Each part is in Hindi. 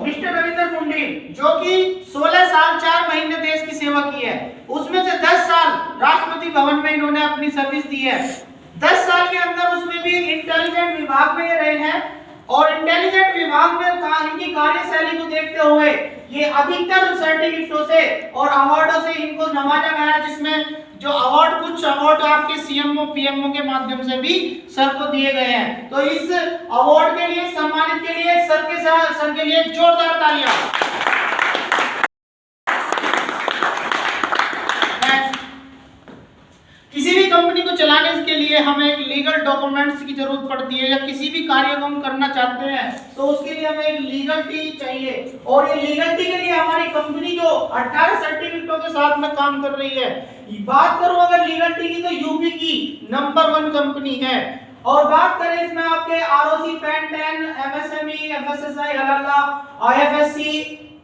मिस्टर रविंद्र पुंडीर जो कि 16 साल 4 महीने देश की सेवा की है, उसमें से 10 साल राष्ट्रपति भवन में इन्होंने अपनी सर्विस दी है। 10 साल के अंदर उसमें भी इंटेलिजेंट विभाग में रहे हैं और इंटेलिजेंट विभाग में इनकी कार्यशैली को देखते हुए ये अधिकतर सर्टिफिकेटों से और अवार्डों से इनको नवाजा गया, जिसमें जो अवार्ड कुछ अवार्ड आपके सीएमओ पीएमओ के माध्यम से भी सर को दिए गए हैं। तो इस अवार्ड के लिए सम्मानित के लिए सर के लिए जोरदार तालियां। किसी भी कंपनी को चलाने के लिए हमें एक लीगल डॉक्यूमेंट्स की जरूरत पड़ती है, या किसी भी कार्य को हम करना चाहते हैं तो उसके लिए हमें एक लीगलिटी चाहिए, और ये लीगलिटी के लिए हमारी कंपनी जो 18 सर्टिफिकेटों के साथ में काम कर रही है। बात करूं अगर लीगलिटी की तो यूपी की नंबर 1 कंपनी है। और बात करें इसमें आपके आरओसी, पैन 10, एमएसएमई, एफएसएसआई, हलाला, आईएफएससी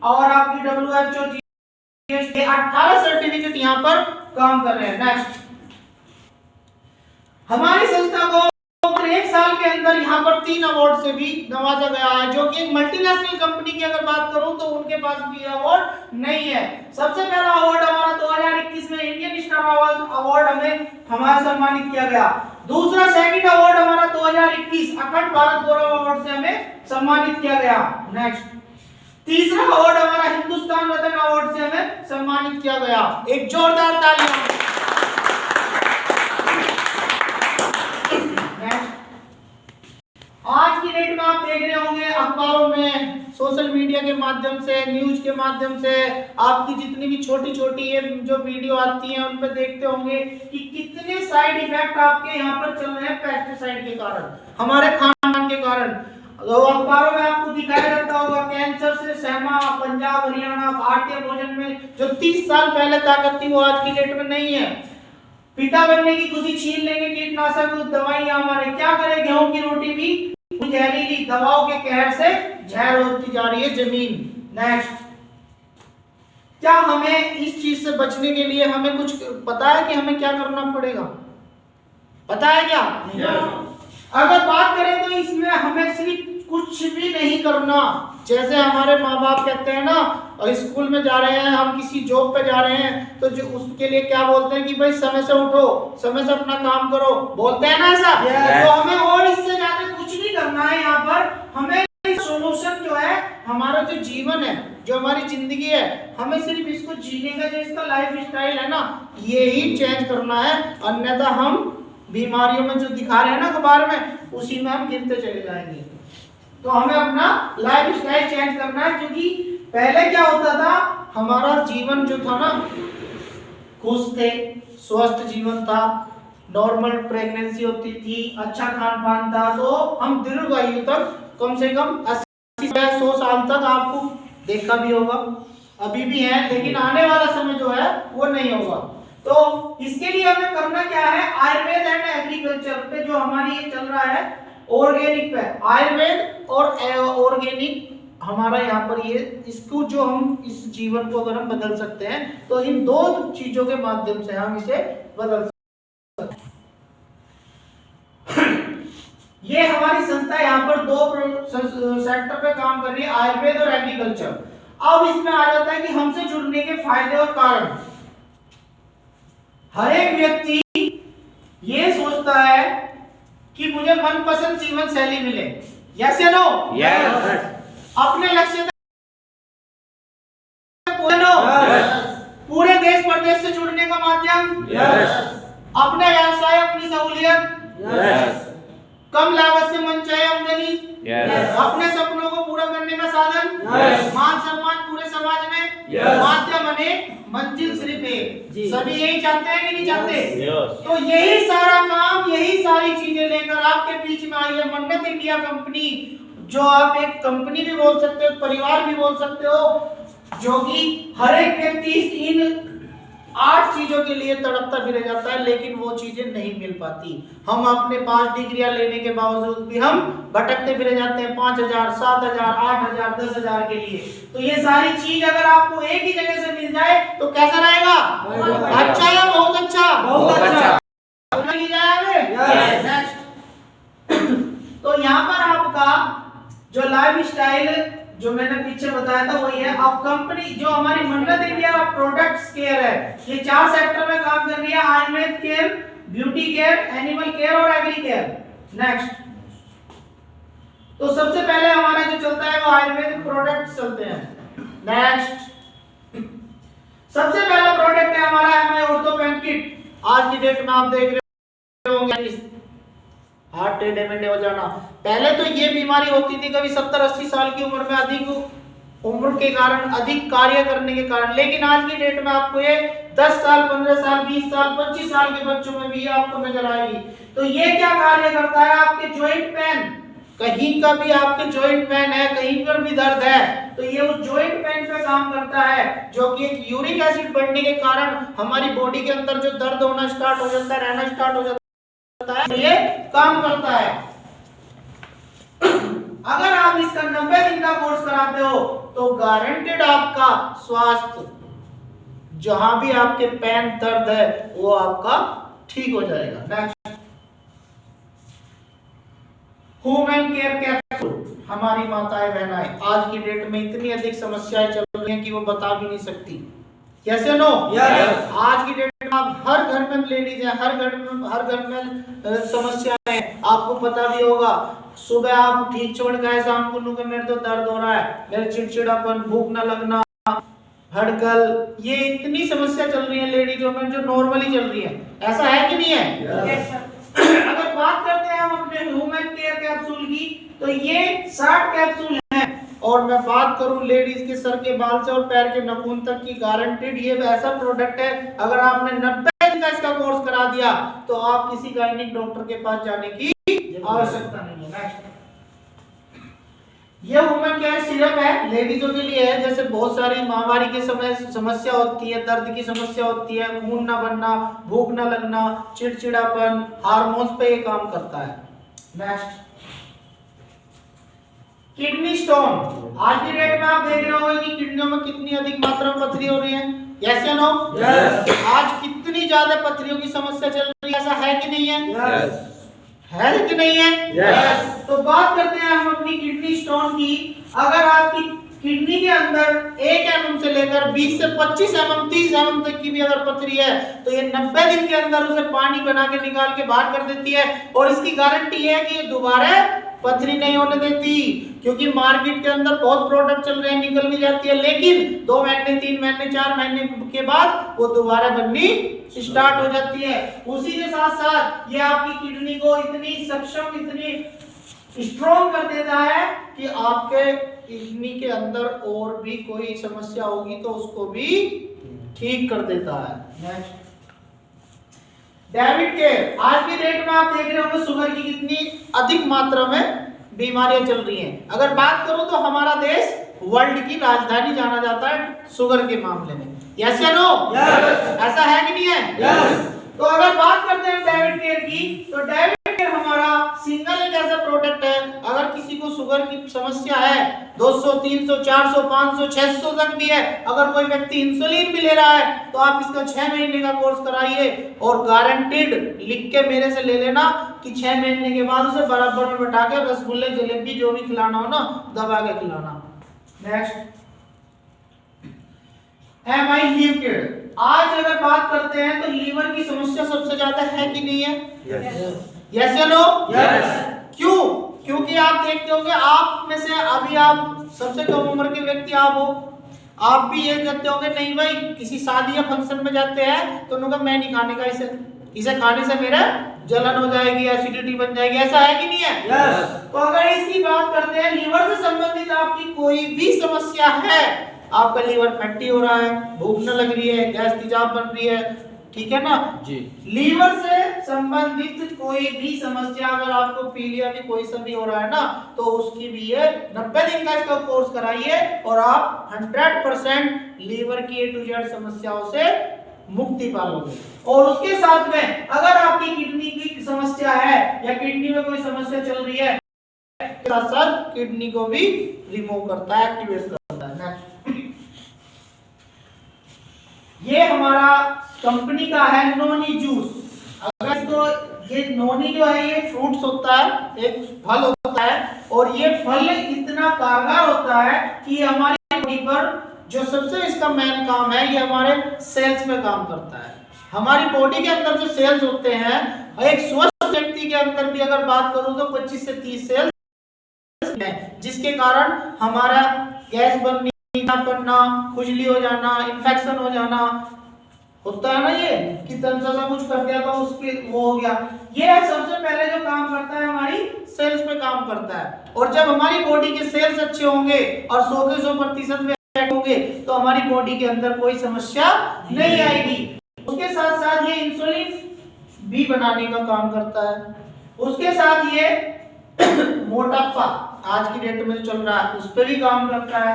और आपकी डब्ल्यूएचओ, जीएसटी 18 सर्टिफिकेट यहां पर काम कर रहे हैं। नेक्स्ट, हमारी संस्था को 1 साल के अंदर यहाँ पर 3 अवार्ड से भी नवाजा गया है, जो कि एक मल्टीनेशनल कंपनी की अगर बात करूं तो उनके पास भी अवार्ड नहीं है। सबसे पहला अवार्ड हमारा 2021 में इंडियन स्टार अवार्ड हमारा सम्मानित किया गया। दूसरा सेकंड अवार्ड हमारा 2021 अखंड भारत गौरव अवार्ड से हमें सम्मानित किया गया। नेक्स्ट, तीसरा अवार्ड हमारा हिंदुस्तान रत्न अवार्ड से हमें सम्मानित किया गया। एक जोरदार तालियां। आज की डेट में आप देख रहे होंगे अखबारों में, सोशल मीडिया के माध्यम से, न्यूज के माध्यम से आपकी जितनी भी छोटी छोटी ये जो वीडियो आती हैं उन पे देखते होंगे कि कितने साइड इफेक्ट आपके यहाँ पर चल रहे हैं पेस्टिसाइड के कारण, हमारे खान के कारण। तो अखबारों में आपको दिखाया जाता होगा कैंसर से सहमा, पंजाब हरियाणा, भारतीय भोजन में जो 30 साल पहले ताकत थी वो आज की डेट में नहीं है। पिता बनने की खुशी छीन लेंगे कीटनाशक दवाइयां हमारे, क्या करें गेहूं की रोटी भी जहरीली दवाओं के कहर से जहर होती जा रही है जमीन। नेक्स्ट, क्या हमें इस चीज से बचने के लिए हमें कुछ पता है कि हमें क्या करना पड़ेगा? पता है क्या? अगर बात करें तो इसमें हमें सिर्फ कुछ भी नहीं करना। जैसे हमारे माँ बाप कहते हैं ना, और स्कूल में जा रहे हैं हम, किसी जॉब पे जा रहे हैं तो जो उसके लिए क्या बोलते हैं कि भाई समय से उठो, समय से अपना काम करो, बोलते हैं ना ऐसा। तो हमें और इससे ज्यादा कुछ नहीं करना है। यहाँ पर हमें सोल्यूशन जो है, हमारा जो जीवन है, जो हमारी जिंदगी है, हमें सिर्फ इसको जीने का जो इसका लाइफ स्टाइल है ना, यही चेंज करना है। अन्यथा हम बीमारियों में जो दिखा रहे हैं ना अखबार में, उसी में हम गिरते चले जाएंगे। तो हमें अपना लाइफ स्टाइल चेंज करना है, क्योंकि पहले क्या होता था, हमारा जीवन जो था ना, खुश थे, स्वस्थ जीवन था, नॉर्मल प्रेगनेंसी होती थी, अच्छा खान पान था, तो हम दीर्घायु तक कम से कम 80-100 साल तक आपको देखा भी होगा, अभी भी है, लेकिन आने वाला समय जो है वो नहीं होगा। तो इसके लिए हमें करना क्या है, आयुर्वेद एंड एग्रीकल्चर पे जो हमारी ये चल रहा है, ऑर्गेनिक पे, आयुर्वेद और ऑर्गेनिक हमारा यहाँ पर ये, इसको जो हम इस जीवन को अगर हम बदल सकते हैं तो इन 2 चीजों के माध्यम से हम इसे बदल सकते हैं। ये हमारी संस्था यहाँ पर 2 सेक्टर पे काम कर रही है, आयुर्वेद और एग्रीकल्चर। अब इसमें आ जाता है कि हमसे जुड़ने के फायदे और कारण। हर एक व्यक्ति ये सोचता है कि मुझे मनपसंद जीवन शैली मिले, यस या नो? यस। अपने लक्ष्य तक पूरे देश प्रदेश से जुड़ने का माध्यम, यस। अपने व्यवसाय, अपनी सहूलियत, यस। कम लागत से मनचाहे आमदनी, यस। अपने सपनों को पूरा करने का साधन, यस। मान सम्मान पूरे समाज में, यस। माध्यम अनेक, मंजिल सिर्फ एक। सभी यही चाहते हैं कि नहीं चाहते? यस। तो यही सारा काम, यही सारी चीजें लेकर आपके बीच में आई है मन्नत इंडिया कंपनी, जो आप एक कंपनी भी बोल सकते हो, परिवार भी बोल सकते हो, जो कि हर एक व्यक्ति इन 8 चीजों के लिए तड़पता फिर जाता है, लेकिन वो चीजें नहीं मिल पाती। हम अपने 5 डिग्रियां लेने के बावजूद भी हम भटकते फिरे जाते हैं 5000, 7000, 8000, 10000 के लिए। तो ये सारी चीज अगर आपको एक ही जगह से मिल जाए तो कैसा रहेगा? अच्छा या बहुत अच्छा? बहुत अच्छा। तो यहाँ पर आपका जो लाइफ स्टाइल जो मैंने पीछे बताया था वही है। अब कंपनी जो हमारी मन्नत इंडिया प्रोडक्ट्स केयर है, ये 4 सेक्टर में काम कर रही है, Ayurveda care, beauty care, animal care और एग्री केयर। नेक्स्ट, तो सबसे पहले हमारा जो चलता है वो आयुर्वेदिक प्रोडक्ट्स चलते हैं। नेक्स्ट, सबसे पहला प्रोडक्ट है हमारा ऑर्थोपेन किट। आज की डेट में आप देख रहे होंगे हार्ट टेढ़े मेढ़े हो जाना। पहले तो ये बीमारी होती थी कभी 70-80 साल की उम्र में, अधिक उम्र के कारण, अधिक कार्य करने के कारण, लेकिन आज की डेट में आपको ये 10 साल, 15 साल, 20 साल, 25 साल के बच्चों में भी ये आपको नजर आएगी। तो ये क्या कार्य करता है, आपके जॉइंट पेन, कहीं का भी आपके जॉइंट पेन है, कहीं पर भी दर्द है, तो ये उस जॉइंट पेन पे काम करता है, जो कि एक यूरिक एसिड बढ़ने के कारण हमारी बॉडी के अंदर जो दर्द होना स्टार्ट हो जाता है, रहना स्टार्ट हो जाता है, ये काम करता है। अगर आप इसका 90 दिन का कोर्स कराते हो तो गारंटेड आपका स्वास्थ्य, जहां भी आपके पेन दर्द है वो आपका ठीक हो जाएगा। Next, human care capsule. हमारी माताएं बहनाएं आज की डेट में इतनी अधिक समस्याएं चल रही हैं कि वो बता भी नहीं सकती। कैसे नो? यस। आज की डेट में आप हर घर में लेडीज हैं, हर घर में समस्याएं हैं। आपको पता भी होगा, सुबह आप ठीक छोड़ गए, शाम को नुके मेरे तो दर्द हो रहा है, मेरे चिड़चिड़ापन, भूख न लगना, हड़कल, ये इतनी समस्या चल रही है लेडीजों में जो नॉर्मली चल रही है। ऐसा है कि नहीं है? Yes sir. अगर बात करते हैं हम अपने ह्यूमन केयर कैप्सूल की, तो ये 60 कैप्सूल हैं, और मैं बात करूं लेडीज के सर के बाल से और पैर के नाखून तक की, गारंटेड ये ऐसा प्रोडक्ट है, अगर आपने 90 दिन का इसका कोर्स करा दिया तो आप किसी गायनिक डॉक्टर के पास जाने की आवश्यकता नहीं है। नेक्स्ट, ये ह्यूमन केयर सिरप है, लेडीजों के लिए है। जैसे बहुत सारी माहवारी के समय समस्या होती है, दर्द की समस्या होती है, खून ना बनना, भूख ना लगना, चिड़चिड़ापन, हार्मोन्स पे ये काम करता है। Next, kidney stone. आज की डेट में आप देख रहे होंगे कि किडनियों में कितनी अधिक मात्रा में पथरी हो रही है। यस या नो? यस। आज कितनी ज्यादा पथरियों की समस्या चल रही है, ऐसा है कि नहीं है? यस। है कि नहीं है? यस। तो बात करते हैं हम अपनी किडनी स्टोन की। अगर आपकी किडनी के अंदर 1 mm से लेकर 20 से 25 mm, 30 mm तक की भी अगर पथरी है, तो ये 90 दिन के अंदर उसे पानी बना के निकाल के बाहर कर देती है, और इसकी गारंटी है कि दोबारा पथरी नहीं होने देती, क्योंकि मार्केट के अंदर बहुत प्रोडक्ट चल रहे हैं, निकल भी जाती है, लेकिन 2 महीने, 3 महीने, 4 महीने के बाद वो दोबारा बननी स्टार्ट हो जाती है। उसी के साथ साथ ये आपकी किडनी को इतनी सक्षम, इतनी स्ट्रॉन्ग कर देता है कि आपके किडनी के अंदर और भी कोई समस्या होगी तो उसको भी ठीक कर देता है। Next, David care. आज की डेट में आप देख रहे होंगे शुगर की कितनी अधिक मात्रा में बीमारियां चल रही हैं। अगर बात करूं तो हमारा देश वर्ल्ड की राजधानी जाना जाता है शुगर के मामले में। यस या नो? यस। ऐसा है कि नहीं है? यस। तो अगर बात करते हैं डेविड केयर की, तो डेविड केयर हमारा सिंगल एक ऐसा प्रोडक्ट है, अगर किसी को शुगर की समस्या है, 200, 300, 400, 500, 600 तक भी है, अगर कोई व्यक्ति इंसुलिन भी ले रहा है, तो आप इसका 6 महीने का कोर्स कराइए, और गारंटेड लिख के मेरे से ले लेना कि 6 महीने के बाद उसे बराबर में बैठा के रसगुल्ले, जलेबी जो भी खिलाना हो ना, दबा के खिलाना। Next, MI leave kit. आज अगर बात करते हैं तो लीवर की समस्या सबसे ज्यादा है कि नहीं है? यस या नो? यस। क्यों? क्योंकि आप देखते होंगे, आप में से अभी आप सबसे कम उम्र के व्यक्ति आप हो, आप भी ये कहते होंगे, नहीं भाई किसी शादी या फंक्शन में जाते हैं तो उनका मैं नहीं खाने का, इसे खाने से मेरा जलन हो जाएगी, एसिडिटी बन जाएगी। ऐसा है कि नहीं है? यस। तो अगर इसकी बात करते हैं, लीवर से संबंधित आपकी कोई भी समस्या है, आपका लीवर फैटी हो रहा है, भूख न लग रही है, गैस तेजाब बन रही है, ठीक है ना जी, लीवर से संबंधित कोई भी समस्या अगर आपको पीलिया भी कोई सा भी हो रहा है ना, तो उसकी भी ये 90 दिन का इसका कोर्स कराइए, और आप 100% लीवर की A to Z समस्याओं से मुक्ति पालोगे। और उसके साथ में अगर आपकी किडनी की समस्या है या किडनी में कोई समस्या चल रही है, साथ साथ किडनी को भी रिमूव करता है, एक्टिवेट करता है। ये हमारा कंपनी का है नोनी जूस। अगर तो ये नोनी जो है ये फ्रूट्स होता है, एक फल होता है, और ये फल इतना कारगर होता है कि हमारी बॉडी पर जो सबसे इसका मेन काम है, ये हमारे सेल्स में काम करता है। हमारी बॉडी के अंदर जो सेल्स होते हैं, एक स्वस्थ व्यक्ति के अंदर भी अगर बात करूं तो 25 से 30 सेल्स है, जिसके कारण हमारा गैस बनना, खुजली हो जाना, इन्फेक्शन हो जाना होता है ना, ये कि सा कुछ कर दिया तो उसके वो हो गया। ये सबसे पहले जो काम करता है हमारी सेल्स पे काम करता है। और जब हमारी बॉडी के सेल्स अच्छे होंगे और 100 के 100% में होंगे तो हमारी बॉडी के अंदर कोई समस्या नहीं आएगी। उसके साथ साथ ये इंसुलिन भी बनाने का काम करता है। उसके साथ ये मोटापा आज की डेट में चल रहा है उस पर भी काम करता है।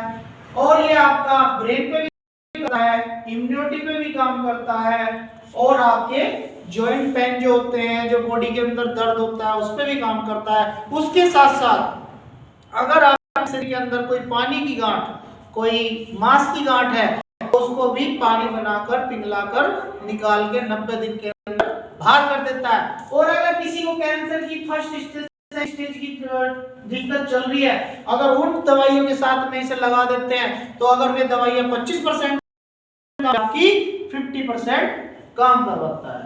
और ये आपका ब्रेन पे भी करता है, इम्यूनिटी पे भी काम करता है, और आपके जॉइंट पेन जो होते हैं, जो बॉडी के अंदर दर्द होता है, उस पर भी काम करता है। उसके साथ साथ अगर आपके शरीर के अंदर कोई पानी की गांठ, कोई मांस की गांठ है, उसको भी पानी बनाकर पिघलाकर निकाल के 90 दिन के अंदर बाहर कर देता है। और अगर किसी को कैंसर की फर्स्ट स्टेज की दिक्कत चल रही है, अगर उन दवाइयों के साथ में इसे लगा देते हैं तो अगर वे दवाइयां 25% आपकी 50% काम करवाता है।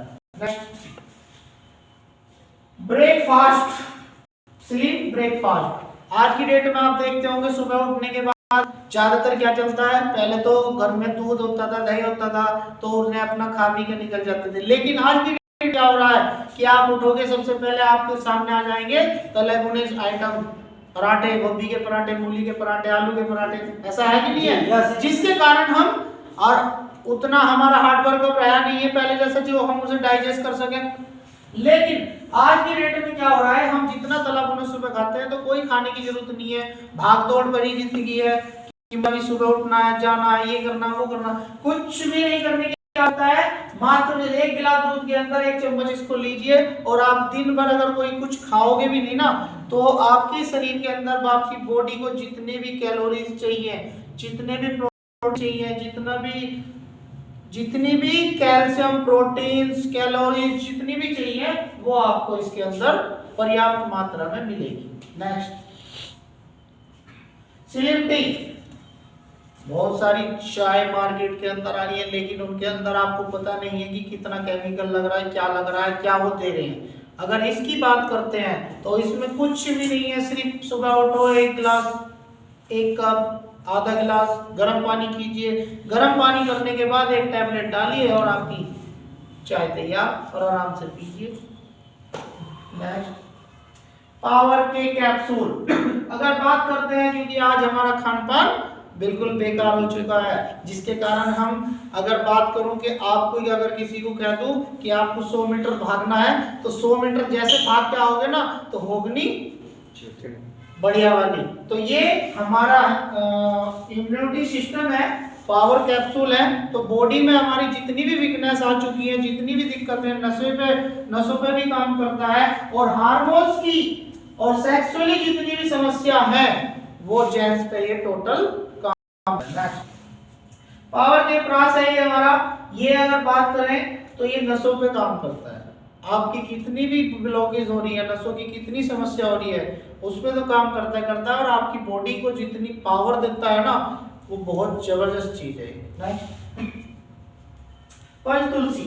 Breakfast, sleep breakfast. आज की डेट में आप देखते होंगे सुबह उठने के बाद ज्यादातर क्या चलता है, पहले तो घर में दूध होता था, दही होता था, तो उन्हें अपना खा पी के निकल जाते थे। लेकिन आज की डेट क्या हो रहा है कि आप उठोगे सबसे पहले आपके सामने आ जाएंगे तले भुने आइटम, पराठे, गोभी के पराठे, मूली के पराठे, आलू के पराठे, ऐसा है कि नहीं है? जिसके कारण हम और उतना हमारा हार्ड वर्क अब रहा नहीं है पहले जैसा जो हम उसे डाइजेस्ट कर सकें। लेकिन आज की डेट में क्या हो रहा है, हम जितना तला भुना सुबह खाते हैं तो कोई खाने की जरूरत नहीं है, भाग दौड़ भरी जिंदगी है कि मैं सुबह उठना है, जाना है, ये करना वो करना, कुछ भी नहीं करने की आता है। मात्र 1 गिलास दूध के अंदर 1 चम्मच इसको लीजिए और आप दिन भर अगर कोई कुछ खाओगे भी नहीं ना, तो आपके शरीर के अंदर आपकी बॉडी को जितने भी कैलोरीज चाहिए, जितने भी प्रोटीन चाहिए, जितनी भी कैल्शियम, प्रोटीन्स, कैलोरीज जितनी भी चाहिए वो आपको इसके अंदर पर्याप्त मात्रा में मिलेगी। Next, slim tea. बहुत सारी चाय मार्केट के अंदर आ रही है, लेकिन उनके अंदर आपको पता नहीं है कि कितना केमिकल लग रहा है, क्या लग रहा है, क्या वो दे रहे हैं। अगर इसकी बात करते हैं तो इसमें कुछ भी नहीं है, सिर्फ सुबह उठो 1 गिलास, 1 कप, आधा गिलास गर्म पानी कीजिए, गर्म पानी करने के बाद 1 टैबलेट डालिए और आपकी चाय तैयार, और आराम से पीजिए। नेक्स्ट, पावर के कैप्सूल। अगर बात करते हैं, क्योंकि आज हमारा खान पान बिल्कुल बेकार हो चुका है, जिसके कारण हम अगर बात करूं कि आपको अगर किसी को कह दूं कि आपको 100 मीटर भागना है तो 100 मीटर जैसे भाग के आओगे ना तो होगनी बढ़िया वाली। तो ये हमारा इम्यूनिटी सिस्टम है, पावर कैप्सूल है। तो बॉडी में हमारी जितनी भी वीकनेस आ चुकी है, जितनी भी दिक्कतें, नसों पे भी काम करता है, और हार्मोन्स की और सेक्सुअली जितनी भी समस्या है वो जेंट्स पे ये टोटल काम करता है। पावर के प्रास है ये हमारा, ये अगर बात करें तो ये नसों पे काम करता है। आपकी कितनी भी ब्लॉकेज हो रही है, नसों की कितनी समस्या हो रही है, उसमें तो काम करता है, और आपकी बॉडी को जितनी पावर देता है ना वो बहुत जबरदस्त चीज है। पंचतुलसी।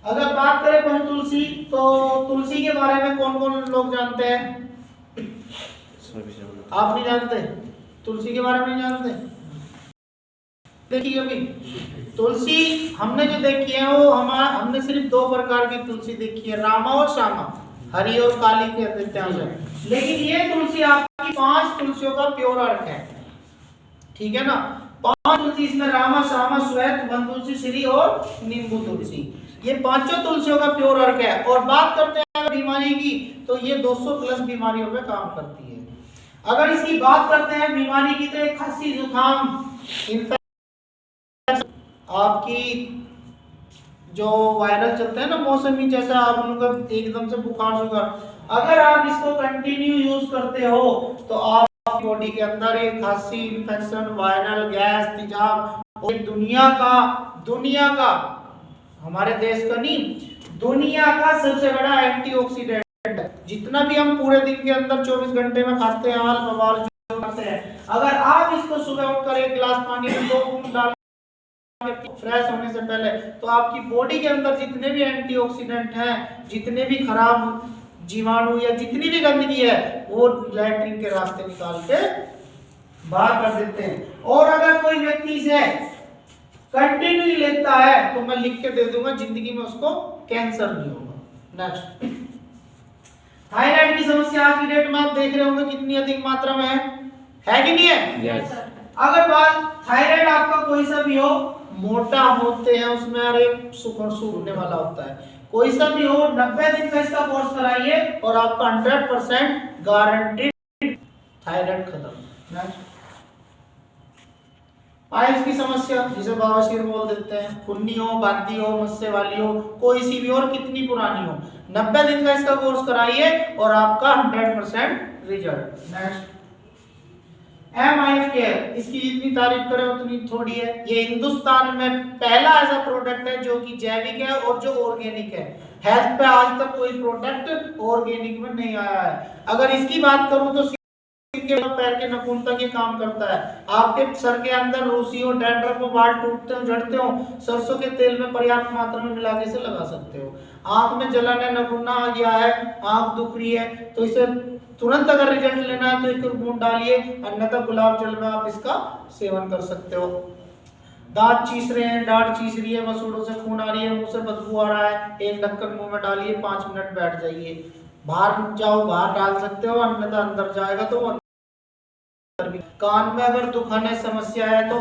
अगर बात करें पंचतुलसी, तो तुलसी के बारे में कौन कौन लोग जानते हैं? आप नहीं जानते? तुलसी के बारे में नहीं जानते? देखिए, अभी तुलसी हमने जो देखी है वो हमने सिर्फ 2 प्रकार की तुलसी देखी है, रामा और श्यामा, हरी और काली के देते हैं। लेकिन ये तुलसी आपकी 5 तुलसियों का प्योर अर्क है, ठीक है ना? 5 तुलसी, इसमें रामा, श्यामा, श्वेत, वन तुलसी, श्री और नींबू तुलसी, ये 5 तुलसियों का प्योर अर्क है। और बात करते हैं बीमारी की, तो ये 200 प्लस बीमारियों पे काम करती है। अगर इसकी बात करते हैं बीमारी की, तो एक खांसी, जुकाम, आपकी जो वायरल चलते हैं ना मौसमी, जैसा आप लोगों का एकदम से बुखार शुगर, अगर आप इसको कंटिन्यू यूज करते हो तो आपकी बॉडी के अंदर एक खांसी, इन्फेक्शन, वायरल, गैस, तेजाब, और दुनिया का हमारे देश का नहीं, दुनिया का सबसे बड़ा एंटीऑक्सीडेंट। जितना भी हम पूरे दिन के अंदर 24 घंटे में खाते हैं, अगर आप इसको सुबह उठकर एक गिलास पानी में 2 बूंद डाल फ्रेश होने से पहले, तो आपकी बॉडी के अंदर जितने भी एंटीऑक्सीडेंट हैं, जितने भी खराब जीवाणु या जितनी भी गंदगी है, वो लैट्रिन के रास्ते निकाल के बाहर कर देते हैं। और अगर कोई व्यक्ति इसे कंटिन्यू लेता है तो मैं लिख के दे दूंगा, जिंदगी में उसको कैंसर नहीं होगा। नेक्स्ट, थायराइड की समस्या आज की डेट में आप देख रहे होंगे कितनी अधिक मात्रा में है कि नहीं है? यस। अगर बात थायराइड आपका कोई सा भी हो, मोटा होते हैं उसमें हर एक सूखने वाला होता है, कोई सा भी हो, 90 दिन का इसका कोर्स कराइए और आपका 100% गारंटीड थायराइड खत्म। नेक्स्ट, पाइल्स की समस्या जिसे बवासीर बोल देते हैं, खुन्नी हो, बादी हो, मस्से वाली हो, कोई सी भी और कितनी पुरानी हो, 90 दिन का इसका कोर्स कराइए और आपका 100% रिजल्ट। नेक्स्ट, MIF केयर, इसकी जितनी तारीफ करें उतनी थोड़ी है। ये हिंदुस्तान में पहला ऐसा प्रोडक्ट है जो कि जैविक है और जो ऑर्गेनिक है। हेल्थ पे आज तक कोई प्रोडक्ट ऑर्गेनिक में नहीं आया है। अगर इसकी बात करूं तो के पैर के नाखून तक ये काम करता है। आपके सर के अंदर रूसी हो, डैंड्रफ हो, बाल टूटते हो, झड़ते हो, सरसों के तेल में पर्याप्त मात्रा में मिला के इसे लगा सकते हो। आंख में जलन है, नखूना आ गया है, आंख दुख रही है, तो इसे तुरंत अगर रिजल्ट लेना है तो एक बूंद डालिए, अन्यथा गुलाब जल में आप इसका सेवन कर सकते हो। दांत चीस रहे हैं, डांट चीस रही है, मसूड़ों से खून आ रही है, मुंह से बदबू आ रहा है, एक ढक्कन मुंह में डालिए, 5 मिनट बैठ जाइए। बाहर जाओ, बाहर डाल सकते हो, अन्यथा अंदर जाएगा तो कान में अगर दुखाने समस्या है तो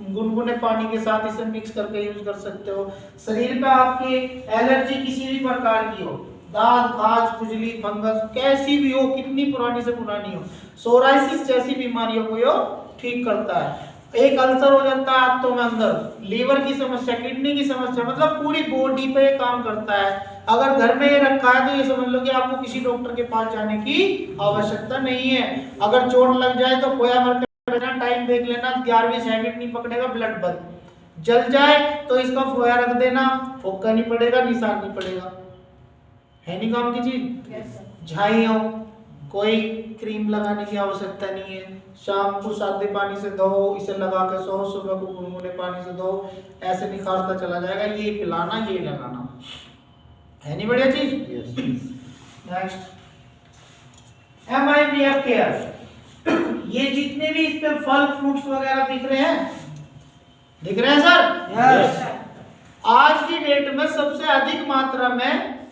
गुनगुने पानी के साथ इसे मिक्स करके यूज कर सकते हो। शरीर पे आपकी एलर्जी किसी भी प्रकार की हो, दाद, खाज, खुजली, फंगस कैसी भी हो, कितनी पुरानी से पुरानी हो, सोराइसिस जैसी बीमारियों को ये ठीक करता है। एक अल्सर हो जाता है हाथों में अंदर, लीवर की समस्या, किडनी की समस्या, मतलब पूरी बॉडी पे काम करता है। अगर घर में ये रखा है तो ये समझ लो कि आपको किसी डॉक्टर के पास जाने की आवश्यकता नहीं है। अगर चोट लग जाए तो पोया मर के टाइम देख लेना, 11वीं सेकंड नहीं पकड़ेगा, ब्लड बंद। जल जाए तो इसका फोया रख देना, फोका नहीं पड़ेगा, निशान नहीं पड़ेगा, है नहीं काम की चीज। झाई हो, कोई क्रीम लगाने की आवश्यकता नहीं है। शाम को सादे पानी से धो, इसे लगा के सो, सुबह को गुनगुने पानी से धो, ऐसे निखारता चला जाएगा। ये पिलाना, ये लगाना, है नहीं बढ़िया चीज। नेक्स्ट, MIPF केयर, ये जितने भी इस पे फल फ्रूट्स वगैरह दिख रहे हैं सर? यस। आज की डेट में सबसे अधिक मात्रा में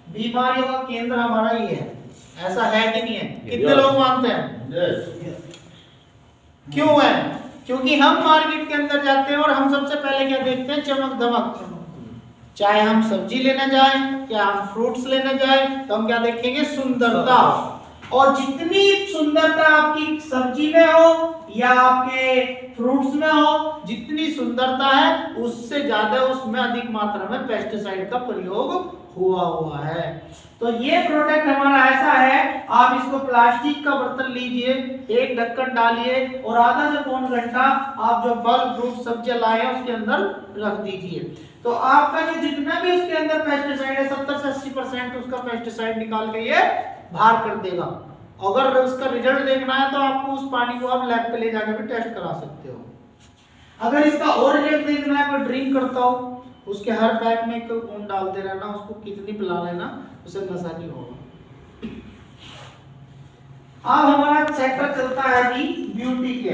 बीमारियों का केंद्र हमारा ये है, ऐसा है कि नहीं है? कितने लोग मानते हैं? क्यों है? क्योंकि हम मार्केट के अंदर जाते हैं और हम सबसे पहले क्या देखते हैं? चमक धमक। चाहे हम सब्जी लेने जाएं या हम फ्रूट्स लेने जाएं तो हम क्या देखेंगे? सुंदरता। और जितनी सुंदरता आपकी सब्जी में हो या आपके फ्रूट्स में हो, जितनी सुंदरता है उससे ज्यादा उसमें अधिक मात्रा में पेस्टिसाइड का प्रयोग हुआ है। तो ये प्रोडक्ट हमारा ऐसा है, आप इसको प्लास्टिक का बर्तन लीजिए, एक ढक्कन डालिए और आधा से पौन घंटा आप जो फल फ्रूट सब्जियां लाए हैं उसके अंदर रख दीजिए। तो आपका जो जितना भी उसके अंदर पेस्टिसाइड है, 70 से 80% उसका पेस्टिसाइड निकाल के ये बाहर कर देगा। अगर उसका रिजल्ट देखना है तो आपको उस पानी को आप लैब पे ले जाकर भी टेस्ट करा सकते हो। अगर इसका और रिजल्ट देखना है, कोई ड्रिंक करता हो, उसके हर पैक में एक बूंद डालते रहना, उसको कितनी पिला लेना, उसे नशा नहीं होगा। अब हमारा सेक्टर चलता है जी ब्यूटी केयर।